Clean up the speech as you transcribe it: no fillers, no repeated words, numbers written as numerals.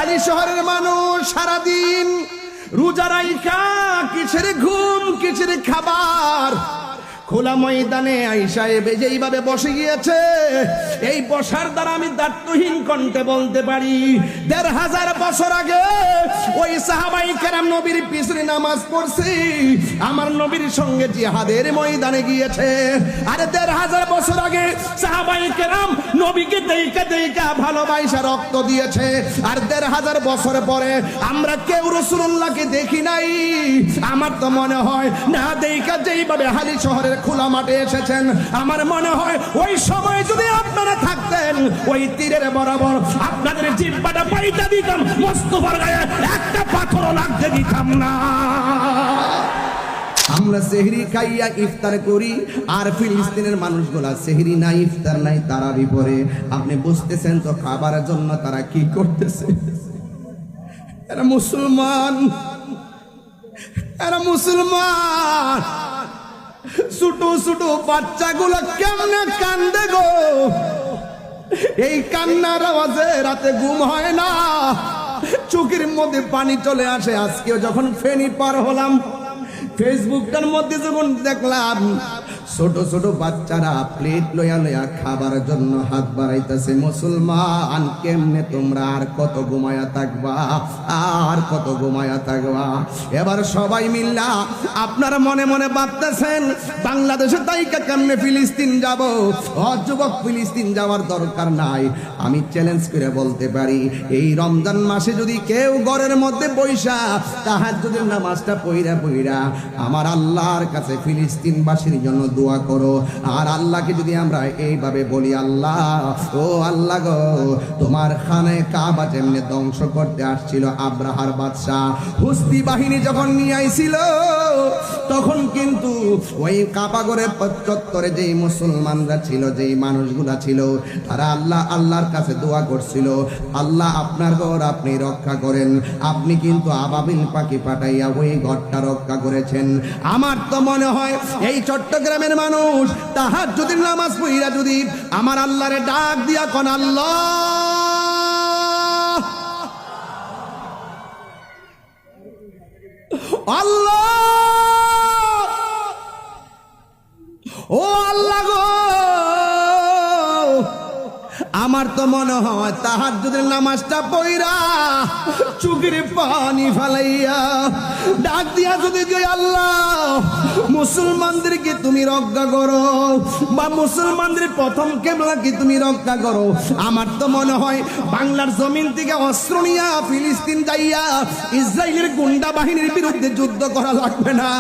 হালি শহরের মানুষ সারাদিন রোজা রাইখা কিসের ঘুম কিসের খাবার, খোলা ময়দানে আয়েশা যেইভাবে বসে গিয়েছে, এই বসার দ্বারা আমি দায়িত্বহীন কণ্ঠে বলতে পারি ১৫০০ বছর আগে ওই সাহাবায়ে কেরাম নবীর পিছনে নামাজ পড়ছি, আমার নবীর সঙ্গে জিহাদের ময়দানে গিয়েছে। আরে ১৫০০ বছর আগে সাহাবায়ে কেরাম নবীকে দেইকা দেইকা ভালোবাসা রক্ত দিয়েছে, আর ১৫০০ বছর পরে আমরা কেউ রাসূলুল্লাহকে দেখি নাই। আমার তো মনে হয় না দেইকা যেইভাবে হালি শহরের খোলা মাঠে এসেছেন, আমার মনে হয় ওই সময় যদি আপনারা থাকতেন ওই তীরের বরাবর আপনাদের জিহ্বাটা পাইটা দিতাম, মোস্তফার গায়ে একটা পাথরও লাগতে দিতাম না। আমরা সেহরি খাইয়া ইফতার করি, আর ফিলিস্তিনের মানুষগুলা সেহরি নাই ইফতার নাই তারাবি পড়ে। আপনি বুঝতেছেন তো খাবারের জন্য তারা কি করতেছে? এরা মুসলমান, এরা মুসলমান। ছোট ছোট বাচ্চাগুলো কেমনে কান্দে গো, এই কান্নার আওয়াজে রাতে ঘুম হয় না, চোখের মধ্যে পানি চলে আসে। আজকেও যখন ফেনী পার হলাম, ফেসবুকটার মধ্যে যখন দেখলাম ছোট ছোট বাচ্চারা প্লেট লইয়া লইয়া খাবার জন্য হাত বাড়াইতেছে। মুসলমান, কেমনে তোমরা আর কত ঘুমায়া থাকবা, আর কত ঘুমায়া থাকবা? এবার সবাই মিল্লা আপনারা মনে মনে ভাবতেছেন বাংলাদেশে তাইকা কেমনে ফিলিস্তিন যাব। যুবক, ফিলিস্তিন যাওয়ার দরকার নাই। আমি চ্যালেঞ্জ করে বলতে পারি, এই রমজান মাসে যদি কেউ ঘরের মধ্যে বৈশা তাহাজ্জুদের নামাজটা পইরা পইরা আমার আল্লাহর কাছে ফিলিস্তিনবাসীর জন্য দোয়া করো, আর আল্লাহকে যদি আমরা এইভাবে বলি, আল্লাহ ও আল্লাহ গো, তোমার খানে কাবা যেমনে ধ্বংস করতে আসছিল আব্রাহার বাদশা, হুস্তি বাহিনী যখন নিয়ে আইছিল, তখন কিন্তু ওই কাবা ঘরে চত্বরে যেই মুসলমানরা ছিল, যেই মানুষগুলা ছিল, তারা আল্লাহর কাছে দোয়া করছিল, আল্লাহ আপনার ঘর আপনি রক্ষা করেন। আপনি কিন্তু আবাবিল পাখি পাঠাইয়া ওই ঘরটা রক্ষা করেছেন। আমার তো মনে হয় এই চট্টগ্রামের মানুষ তাহাজ্জুদের নামাজ পড়িয়া যদি আমার আল্লাহরে ডাক দিয়া কোন আল্লাহ, আল্লাহ ও আল্লাহ গো, আমার তো মনে হয় তাহাজ্জুদের নামাজটা পড়া চোখের পানি ফালাইয়া ডাক দিয়া যদি আল্লাহ মুসলমানদেরকে তুমি রক্ষা করো, বা মুসলমানদের প্রথম কিবলাকে তুমি রক্ষা করো, আমার তো মনে হয় বাংলার জমিন থেকে অস্ত্র নিয়া ফিলিস্তিন যাইয়া ইসরায়েলের গুন্ডা বাহিনীর বিরুদ্ধে যুদ্ধ করা লাগবে না।